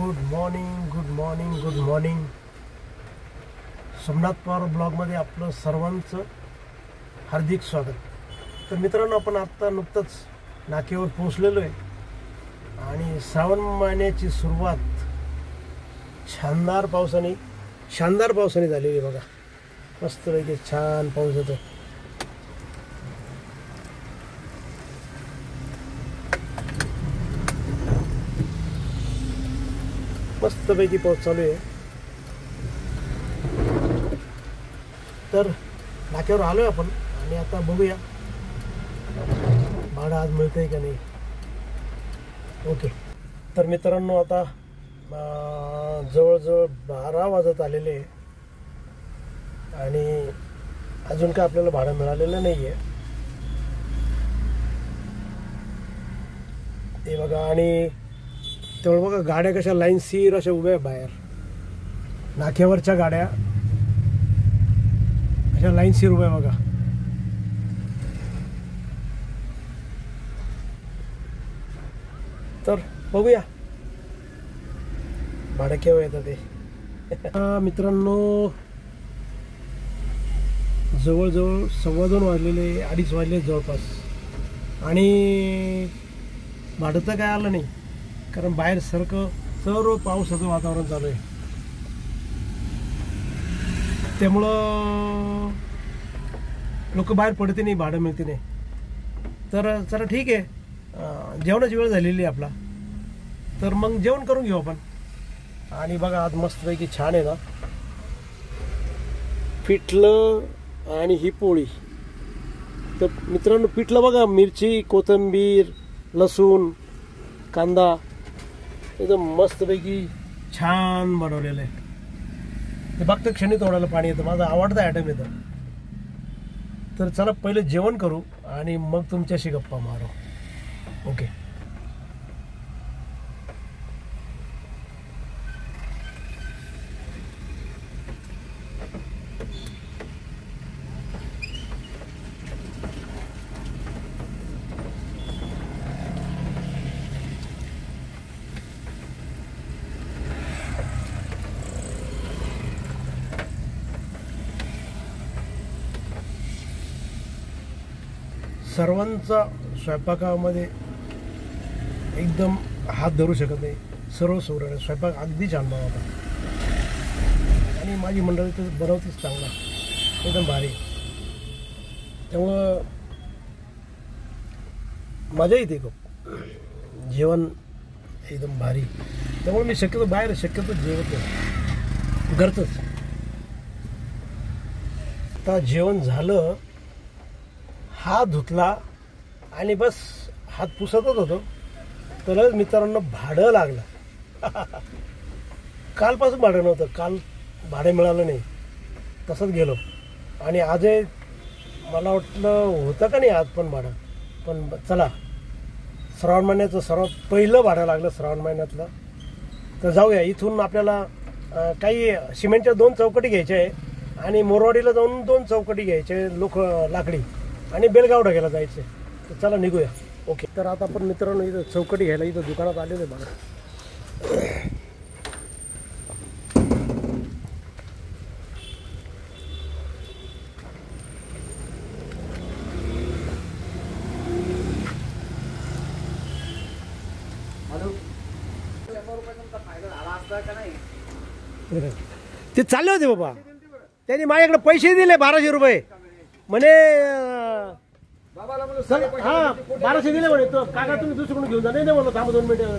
Good morning good morning good morning. Somnath Pawar ब्लॉगमध्ये आपलं सर्वांचं हार्दिक स्वागत. तर मित्रांनो, आपण आत्ता नुकतंच नाक्यावर पोहोचलेलो आहे आणि श्रावण महिन्याची सुरुवात शानदार पावसाने झालेली बघा. मस्तपैकी छान पाऊस येतो. मस्तपैकी पाऊस चालू आहे. तर नाक्यावर आलो आहे आपण आणि आता बघूया भाडं आज मिळतंय का नाही. ओके. तर मित्रांनो, आता जवळजवळ 12 वाजत आलेले आहे आणि अजून काय आपल्याला भाडं मिळालेलं नाही आहे ते बघा. आणि तेवढं बघा, गाड्या कशा लाईनशीर अशा उभ्या आहे बाहेर. नाक्यावरच्या गाड्या अशा लाईनशीर उभ्या बघा. तर बघूया भाडं केव्हा येतं ते. मित्रांनो, जवळजवळ 2:15 वाजलेले, 2:30 वाजले जवळपास आणि भाडं तर काय आलं नाही, कारण बाहेर सर्व पावसाचं वातावरण चालू आहे. त्यामुळं लोक बाहेर पडते नाही, भाडं मिळते नाही. तर चला ठीक आहे, जेवणाची वेळ झालेली आहे आपला, तर मग जेवण करून घेऊ आपण. आणि बघा, आज मस्तपैकी छान आहे ना पिठलं आणि ही पोळी. तर मित्रांनो, पिठलं बघा, मिरची, कोथिंबीर, लसूण, कांदा एकदम मस्तपैकी छान बनवलेलं आहे. ते बघतं क्षणी तोडायला पाणी येतं. माझा आवडता आयटम येतं. तर चला पहिले जेवण करू आणि मग तुमच्याशी गप्पा मारू. ओके. सर्वांचा स्वयंपाकामध्ये एकदम हात धरू शकत नाही. सर्व सोडलं स्वयंपाक अगदी छान बनवतात आणि माझी मंडळी तर बनवतेच चांगला, एकदम भारी. त्यामुळं मजा येते खूप, जेवण एकदम भारी. त्यामुळे मी बाहेर शक्यतो जेवत नाही, घरचंच. आता जेवण झालं, हात धुतला आणि बस हात पुसतच होतो, तर मित्रांनो भाडं लागलं. कालपासून भाडं नव्हतं, काल भाडं मिळालं नाही, तसंच गेलो. आणि आजही मला वाटलं होतं का नाही आज पण भाडं, पण चला, श्रावण महिन्याचं सर्वात पहिलं भाडं लागलं श्रावण महिन्यातलं. तर जाऊया. इथून आपल्याला काही सिमेंटच्या 2 चौकटी घ्यायच्या आहे आणि मोरवाडीला जाऊन 2 चौकटी घ्यायचे, लाकडी, आणि बेलगाव ढगायला जायचं. तर चला निघूया. ओके. तर आता आपण मित्रांनो इथं चौकटी घ्यायला इथं दुकानात आलेलं आहे बघा. ते चालले होते बाबा, त्यांनी माझ्याकडे पैसे दिले 1200 रुपये म्हणे. हा, 1200 दिले म्हणे. तो काका तुम्ही दुसरीकडून घेऊन जा. नाही म्हणलं, थांबा 2 मिनिटं.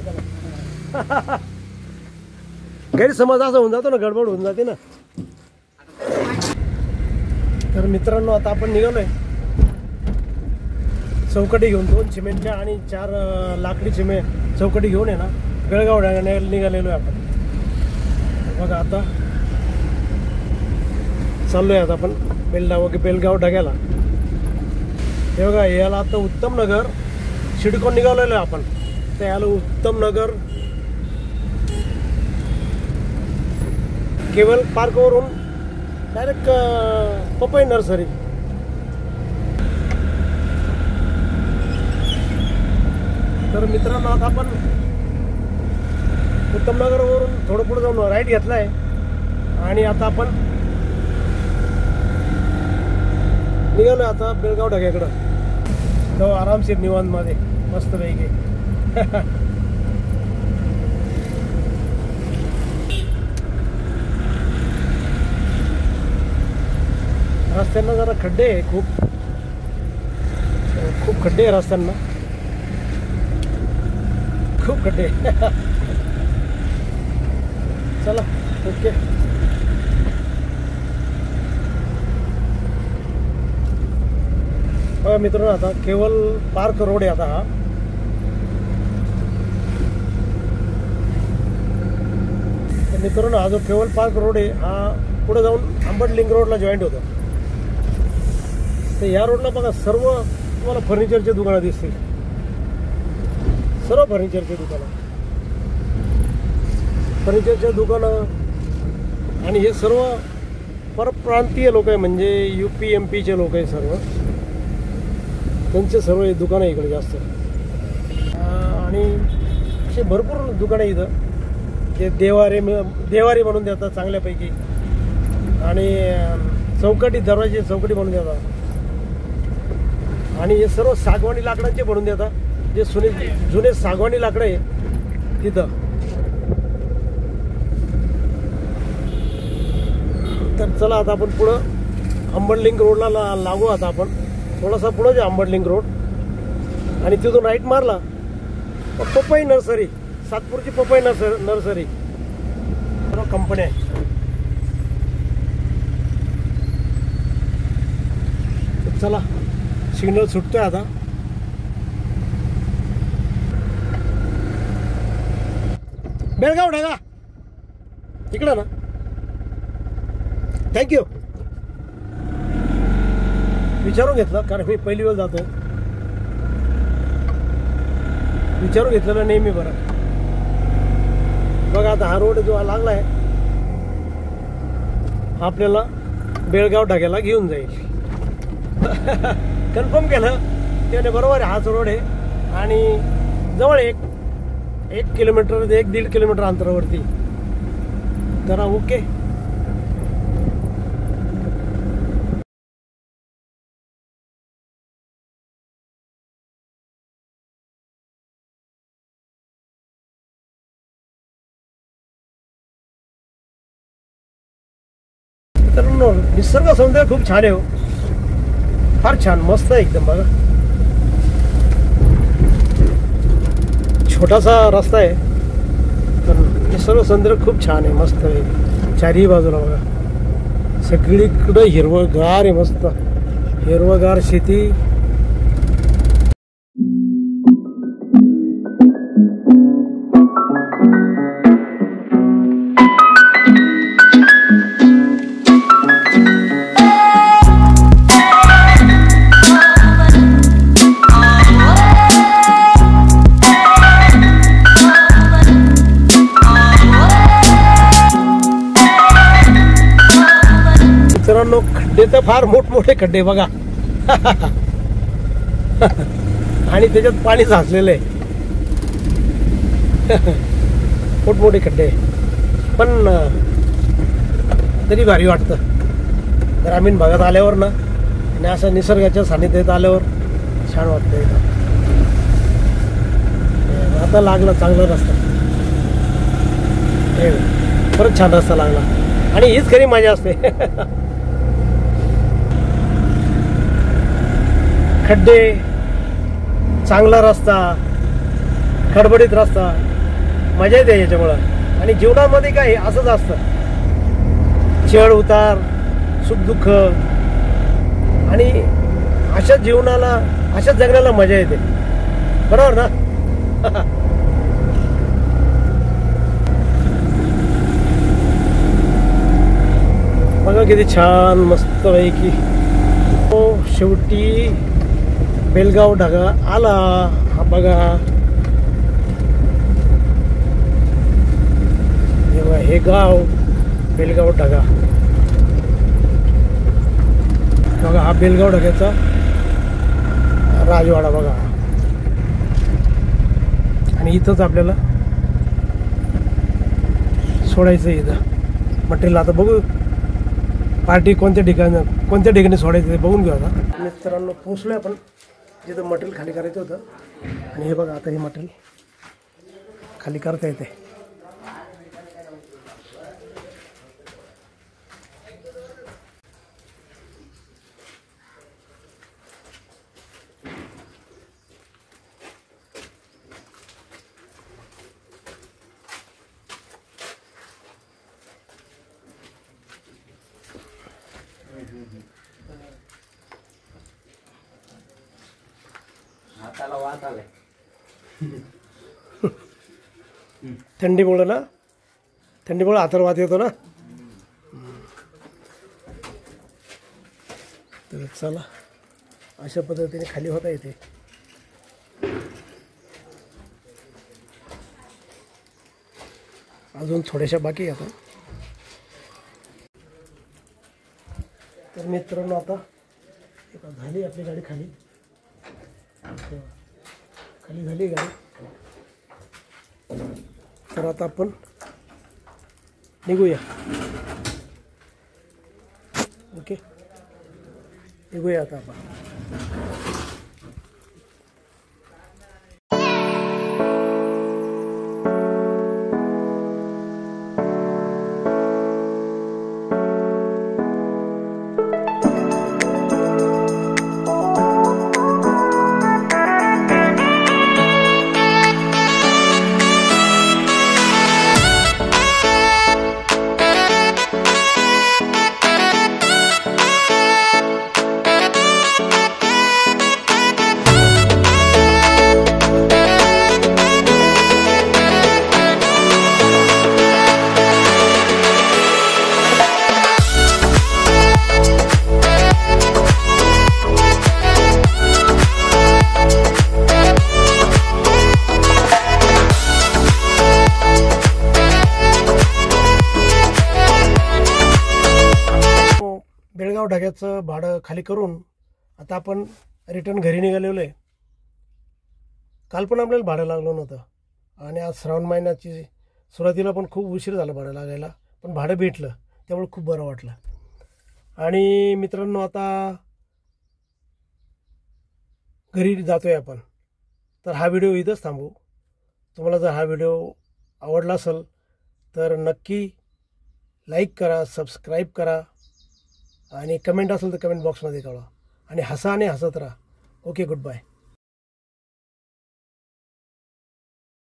गैरसमज असं होऊन जातो ना, गडबड होऊन जाते ना. तर मित्रांनो, आता आपण निघालोय चौकटी घेऊन, 2 सिमेंटच्या आणि 4 लाकडी चौकटी घेऊन आहे ना, बेळगाव निघालेलो आहे आपण. बघा, आता चाललोय आता आपण बेलगाव ढग्याला. हे बघा, याला आता उत्तम नगर शिडकोन निघालेलो आहे आपण. तर याला उत्तम नगर केवल पार्कवरून डायरेक्ट पपई नर्सरी. तर मित्रांनो, आता आपण उत्तमनगरवरून थोडं पुढे जाऊन राईट घेतला आहे आणि आता आपण निघालो आता बेळगाव ढग्याकडं. तो आरामशीर निवांतमध्ये मस्तपैकी. रस्त्यांना जरा खड्डे आहे, खूप खड्डे आहे रस्त्यांना, खूप खड्डे. चला ओके. बघा मित्रांनो, आता केवल पार्क रोड आहे. आता हा मित्रांनो, हा जो केवल पार्क रोड आहे हा पुढे जाऊन आंबट लिंक रोडला जॉईंट होतो. तर या रोडला बघा सर्व तुम्हाला फर्निचरचे दुकानं दिसतील, सर्व फर्निचरचे दुकानं. आणि हे सर्व परप्रांतीय लोक आहे, म्हणजे UP MP लोक आहे सर्व. त्यांचे सर्व दुकानं इकडे जास्त. आणि असे भरपूर दुकानं इथं जे देवारी बनवून देतात चांगल्यापैकी. आणि चौकटी, दरवाजे चौकटी बनवून देतात. आणि हे सर्व सागवानी लाकडांचे बनवून देतात, जे जुने सागवानी लाकडं आहे तिथं. तर चला आता आपण पुढं आंबट लिंक रोडला लागू. आता आपण थोडासा पुढं जे आंबट लिंक रोड आणि तिथून राईट मारला पपई नर्सरी, सातपूरची पपई नर्सरी सर्व कंपन्या आहे. चला सिग्नल सुटतोय आता. बेळगाव ढगा इकडं ना. थँक्यू. विचारून घेतलं, कारण मी पहिली वेळ जातो. विचारून घेतलेलं नेहमी बरं. बघा आता हा रोड जो लागला आहे आपल्याला बेळगाव ढग्याला घेऊन जाईल. कन्फर्म केलं त्याने, बरोबर आहे, हाच रोड आहे. आणि जवळ एक किलोमीटर 1-1.5 किलोमीटर अंतरावरती. जरा ओके. तर निसर्ग सौंदर्य खूप छान आहे हो, फार छान, मस्त आहे एकदम. बघा छोटासा रस्ता आहे, पण निसर्ग सौंदर्य खूप छान आहे, मस्त आहे. चारही बाजूला बघा सगळीकडे हिरवगार आहे, मस्त हिरवगार शेती. खड्डे तर फार मोठमोठे खड्डे बघा. आणि त्याच्यात पाणी साचलेलं आहे. मोठमोठे खड्डे, पण तरी भारी वाटतं ग्रामीण भागात आल्यावर ना. आणि असं निसर्गाच्या सानिध्यात आल्यावर छान वाटतंय. आता लागला चांगला रस्ता, परत छान रस्ता लागला. आणि हीच खरी मजा असते. खड्डे, चांगला रस्ता, खडबडीत रस्ता, मजा येते याच्यामुळं. आणि जीवनामध्ये काय असंच असतं, चढ उतार, सुख दुःख. आणि अशा जीवनाला, अशाच जगण्याला मजा येते, बरोबर ना. बघा किती छान मस्त पैकी. हो शेवटी बेळगाव ढगा आला. हा बघा हे गाव बेळगाव ढगा. बघा हा बेळगाव ढग्याचा राजवाडा बघा. आणि इथंच आपल्याला सोडायचं इथं मटेरियल. आता बघू पार्टी कोणत्या ठिकाणी सोडायचं ते बघून घेऊ. आता मित्रांनो पोचलो आपण जिथं मटेरियल खाली करायचं होतं. आणि हे बघा आता हे मटेरियल खाली करता येते. हाताला वात आलाय. थंडीमुळं हाताला वात येतो ना. तर चला अशा पद्धतीने खाली होता येते. अजून थोड्याशा बाकी आता. तर मित्रांनो आता झाली आपली गाडी खाली झाली गाडी. तर आता आपण निघूया. ओके निघूया आता आपण. बेळगाव ढग्याचं भाडं खाली करून आता आपण रिटर्न घरी निघालेलो आहे. काल पण आपल्याला भाडं लागलं नव्हतं आणि आज श्रावण महिन्याची सुरुवातीला पण खूप उशीर झाला भाडं लागायला. पण भाडं भेटलं त्यामुळे खूप बरं वाटलं. आणि मित्रांनो आता घरी जातोय आपण. तर हा व्हिडिओ इथंच थांबवू. तुम्हाला जर हा व्हिडिओ आवडला असेल तर नक्की लाईक करा, सबस्क्राईब करा आणि कमेंट असेल तर कमेंट बॉक्समध्ये कळवा. आणि हसा आणि हसत राहा. Okay good bye.